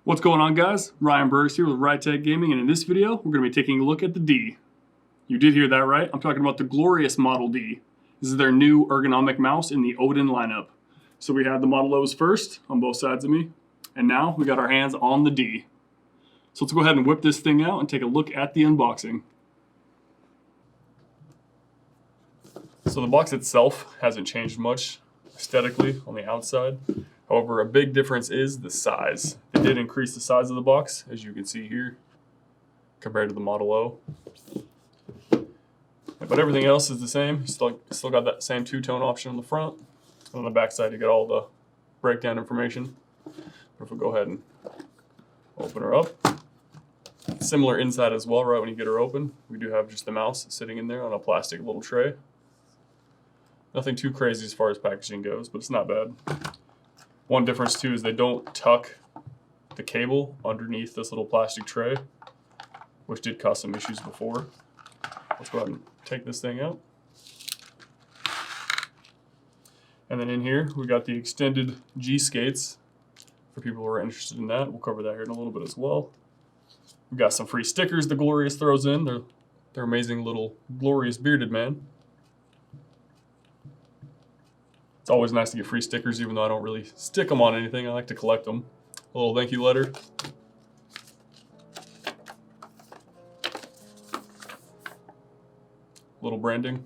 What's going on, guys? Ryan Burris here with Rytech Gaming, and in this video, we're going to be taking a look at the D. You did hear that right. I'm talking about the glorious Model D. This is their new ergonomic mouse in the Odin lineup. So we had the Model O's first on both sides of me, and now we got our hands on the D. So let's go ahead and whip this thing out and take a look at the unboxing. So the box itself hasn't changed much aesthetically on the outside. However, a big difference is the size. They did increase the size of the box, as you can see here, compared to the Model O. But everything else is the same. You still got that same two-tone option on the front. On the back side, you got all the breakdown information. But if we go ahead and open her up. Similar inside as well, right when you get her open. We do have just the mouse sitting in there on a plastic little tray. Nothing too crazy as far as packaging goes, but it's not bad. One difference too is they don't tuck the cable underneath this little plastic tray, which did cause some issues before. Let's go ahead and take this thing out. And then in here, we got the extended G skates for people who are interested in that. We'll cover that here in a little bit as well. We've got some free stickers the Glorious throws in. They're amazing little Glorious bearded man. It's always nice to get free stickers, even though I don't really stick them on anything. I like to collect them. A little thank you letter. Little branding.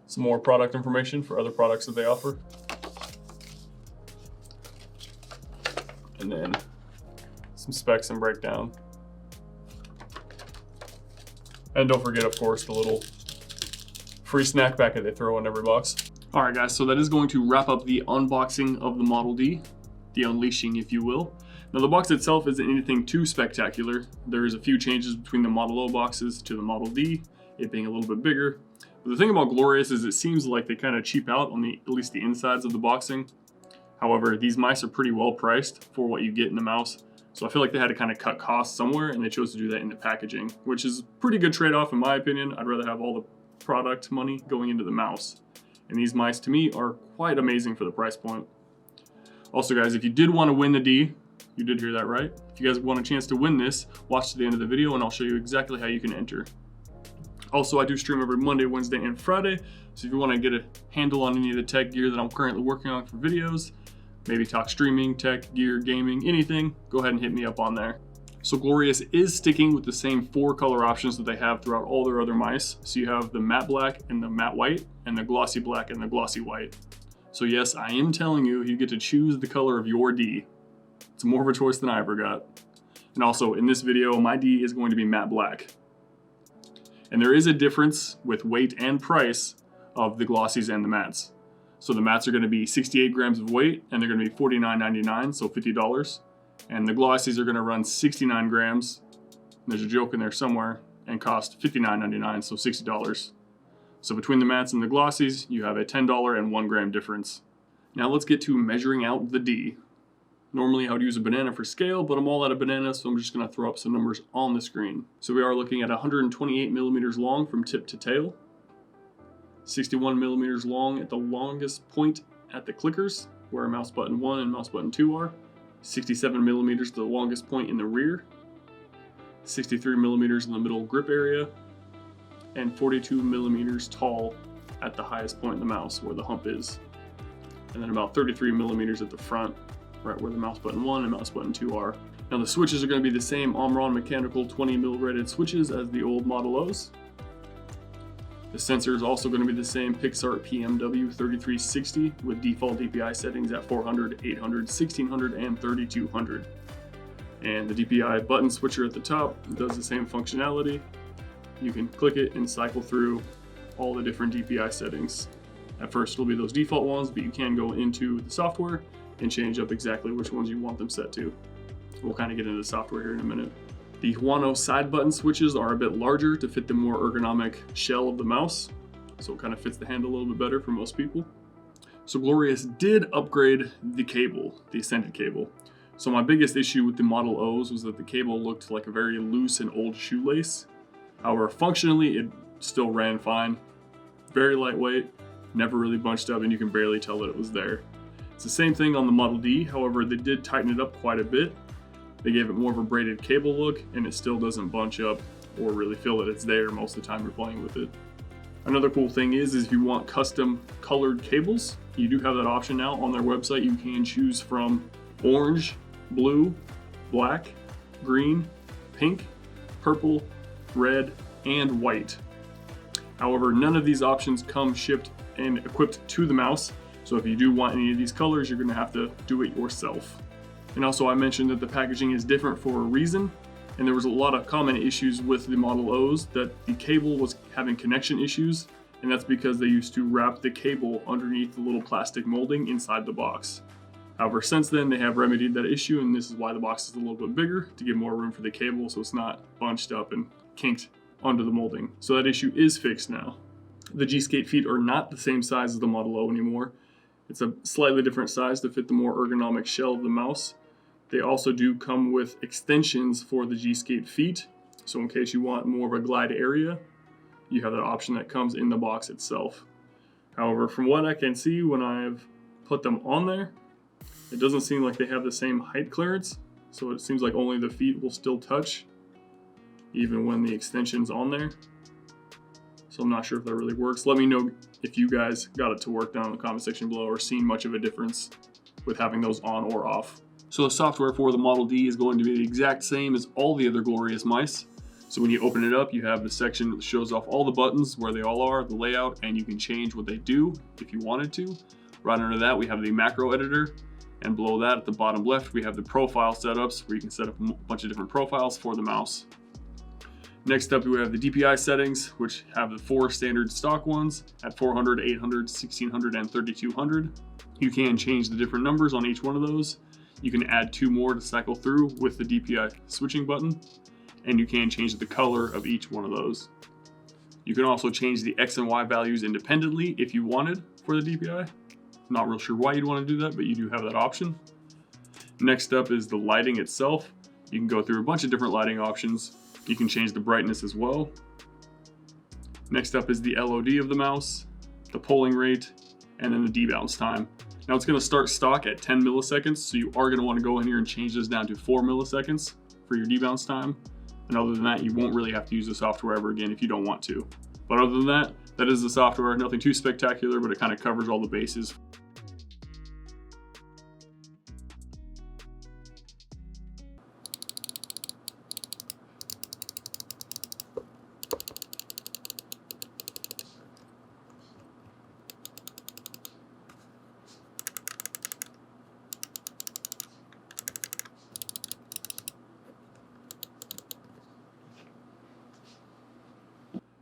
Some more product information for other products that they offer. And then some specs and breakdown. And don't forget, of course, the little free snack packet they throw in every box. All right, guys, so that is going to wrap up the unboxing of the Model D, the unleashing, if you will. Now, the box itself isn't anything too spectacular. There is a few changes between the Model O boxes to the Model D, it being a little bit bigger. But the thing about Glorious is it seems like they kind of cheap out on at least the insides of the boxing. However, these mice are pretty well priced for what you get in the mouse. So I feel like they had to kind of cut costs somewhere, and they chose to do that in the packaging, which is a pretty good trade-off in my opinion. I'd rather have all the product money going into the mouse. And these mice, to me, are quite amazing for the price point. Also, guys, if you did want to win the D, you did hear that right. If you guys want a chance to win this, watch to the end of the video, and I'll show you exactly how you can enter. Also, I do stream every Monday, Wednesday, and Friday. So if you want to get a handle on any of the tech gear that I'm currently working on for videos, maybe talk streaming, tech, gear, gaming, anything, go ahead and hit me up on there. So Glorious is sticking with the same 4 color options that they have throughout all their other mice. So you have the matte black and the matte white, and the glossy black and the glossy white. So yes, I am telling you, you get to choose the color of your D. It's more of a choice than I ever got. And also in this video, my D is going to be matte black. And there is a difference with weight and price of the glossies and the mattes. So the mattes are going to be 68 grams of weight, and they're going to be $49.99, so $50. And the glossies are going to run 69 grams, there's a joke in there somewhere, and cost $59.99, so $60. So between the mattes and the glossies, you have a $10 and 1 gram difference. Now let's get to measuring out the D. Normally I would use a banana for scale, but I'm all out of bananas, so I'm just going to throw up some numbers on the screen. So we are looking at 128 millimeters long from tip to tail. 61 millimeters long at the longest point at the clickers, where mouse button 1 and mouse button 2 are. 67 millimeters to the longest point in the rear. 63 millimeters in the middle grip area. And 42 millimeters tall at the highest point in the mouse, where the hump is. And then about 33 millimeters at the front, right where the mouse button 1 and mouse button 2 are. Now the switches are going to be the same Omron mechanical 20 mil rated switches as the old Model O's. The sensor is also going to be the same Pixart PMW 3360 with default DPI settings at 400, 800, 1600, and 3200. And the DPI button switcher at the top does the same functionality. You can click it and cycle through all the different DPI settings. At first it'll be those default ones, but you can go into the software and change up exactly which ones you want them set to. We'll kind of get into the software here in a minute. The Huano side button switches are a bit larger to fit the more ergonomic shell of the mouse, so it kind of fits the hand a little bit better for most people. So Glorious did upgrade the cable, the extended cable. So my biggest issue with the Model O's was that the cable looked like a very loose and old shoelace. However, functionally it still ran fine. Very lightweight, never really bunched up, and you can barely tell that it was there. It's the same thing on the Model D, however, they did tighten it up quite a bit. They gave it more of a braided cable look, and it still doesn't bunch up or really feel that it's there most of the time you're playing with it. Another cool thing is if you want custom colored cables, you do have that option now on their website. You can choose from orange, blue, black, green, pink, purple, red, and white. However, none of these options come shipped and equipped to the mouse. So if you do want any of these colors, you're gonna have to do it yourself. And also I mentioned that the packaging is different for a reason. And there was a lot of common issues with the Model O's that the cable was having connection issues. And that's because they used to wrap the cable underneath the little plastic molding inside the box. However, since then they have remedied that issue, and this is why the box is a little bit bigger to give more room for the cable so it's not bunched up and kinked under the molding. So that issue is fixed now. The G-Skate feet are not the same size as the Model O anymore. It's a slightly different size to fit the more ergonomic shell of the mouse. They also do come with extensions for the G-Skate feet. So in case you want more of a glide area, you have that option that comes in the box itself. However, from what I can see when I've put them on there, it doesn't seem like they have the same height clearance. So it seems like only the feet will still touch, even when the extension's on there. So I'm not sure if that really works. Let me know if you guys got it to work down in the comment section below or seen much of a difference with having those on or off. So the software for the Model D is going to be the exact same as all the other Glorious mice. So when you open it up, you have the section that shows off all the buttons, where they all are, the layout, and you can change what they do if you wanted to. Right under that, we have the macro editor. And below that, at the bottom left, we have the profile setups, where you can set up a bunch of different profiles for the mouse. Next up, we have the DPI settings, which have the 4 standard stock ones at 400, 800, 1600, and 3200. You can change the different numbers on each one of those. You can add 2 more to cycle through with the DPI switching button, and you can change the color of each one of those. You can also change the X and Y values independently if you wanted for the DPI. Not real sure why you'd want to do that, but you do have that option. Next up is the lighting itself. You can go through a bunch of different lighting options. You can change the brightness as well. Next up is the LOD of the mouse, the polling rate, and then the debounce time. Now it's going to start stock at 10 milliseconds, so you are going to want to go in here and change this down to 4 milliseconds for your debounce time. And other than that, you won't really have to use the software ever again if you don't want to. But other than that, that is the software. Nothing too spectacular, but it kind of covers all the bases.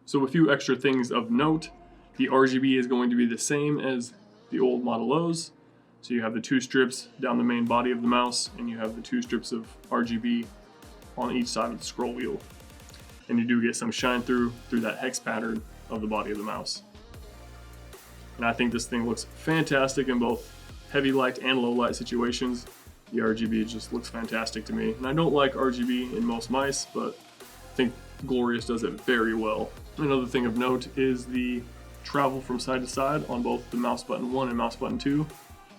So a few extra things of note. The RGB is going to be the same as the old Model O's. So you have the 2 strips down the main body of the mouse, and you have the 2 strips of RGB on each side of the scroll wheel. And you do get some shine through that hex pattern of the body of the mouse. And I think this thing looks fantastic in both heavy light and low light situations. The RGB just looks fantastic to me. And I don't like RGB in most mice, but I think Glorious does it very well. Another thing of note is the travel from side to side on both the mouse button 1 and mouse button 2.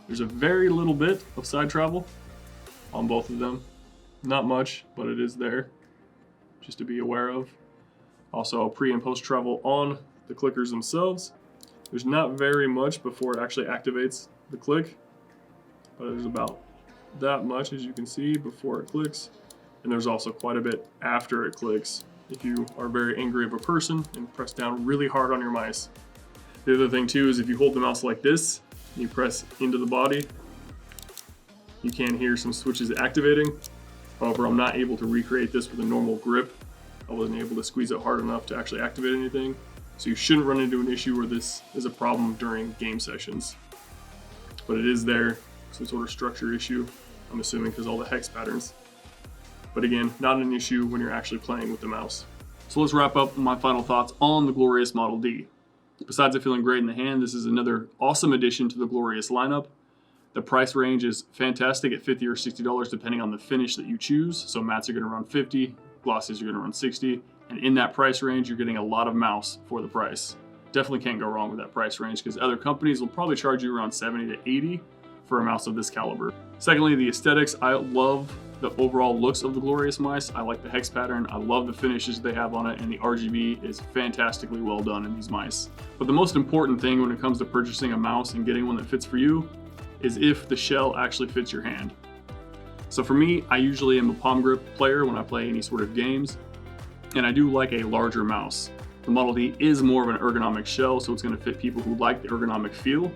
There's a very little bit of side travel on both of them. Not much, but it is there, just to be aware of. Also, pre and post travel on the clickers themselves. There's not very much before it actually activates the click, but there's about that much, as you can see, before it clicks. And there's also quite a bit after it clicks if you are very angry of a person and press down really hard on your mice. The other thing too is if you hold the mouse like this, and you press into the body, you can hear some switches activating. However, I'm not able to recreate this with a normal grip. I wasn't able to squeeze it hard enough to actually activate anything. So you shouldn't run into an issue where this is a problem during game sessions. But it is there, some sort of structure issue, I'm assuming because all the hex patterns. But again, not an issue when you're actually playing with the mouse. So let's wrap up my final thoughts on the Glorious Model D. Besides it feeling great in the hand, this is another awesome addition to the Glorious lineup. The price range is fantastic at $50 or $60 depending on the finish that you choose. So mattes are going to run $50, glosses are going to run $60, and in that price range you're getting a lot of mouse for the price. definitely can't go wrong with that price range because other companies will probably charge you around 70 to 80 for a mouse of this caliber. Secondly, the aesthetics. I love the overall looks of the Glorious mice. I like the hex pattern. I love the finishes they have on it, and the RGB is fantastically well done in these mice. But the most important thing when it comes to purchasing a mouse and getting one that fits for you is if the shell actually fits your hand. So for me, I usually am a palm grip player when I play any sort of games, and I do like a larger mouse. The Model D is more of an ergonomic shell, so it's going to fit people who like the ergonomic feel.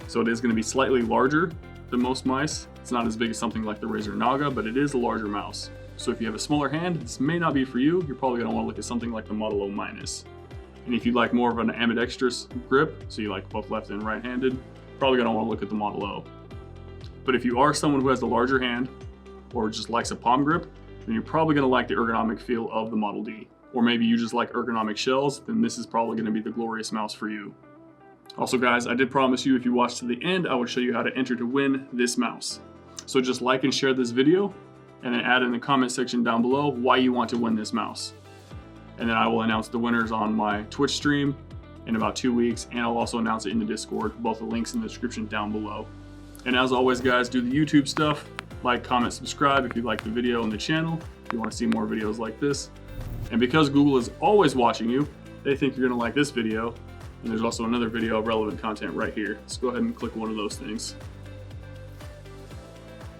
So it is going to be slightly larger than most mice. It's not as big as something like the Razer Naga, but it is a larger mouse. So if you have a smaller hand, this may not be for you. You're probably going to want to look at something like the Model O-. And if you'd like more of an ambidextrous grip, so you like both left and right-handed, probably going to want to look at the Model O. But if you are someone who has a larger hand or just likes a palm grip, then you're probably going to like the ergonomic feel of the Model D. Or maybe you just like ergonomic shells, then this is probably going to be the Glorious mouse for you. Also guys, I did promise you if you watch to the end, I would show you how to enter to win this mouse. So just like and share this video, and then add in the comment section down below why you want to win this mouse. And then I will announce the winners on my Twitch stream in about 2 weeks, and I'll also announce it in the Discord, both the links in the description down below. And as always guys, do the YouTube stuff, like, comment, subscribe if you like the video and the channel, if you want to see more videos like this. And because Google is always watching you, they think you're going to like this video. And there's also another video of relevant content right here. Let's go ahead and click one of those things.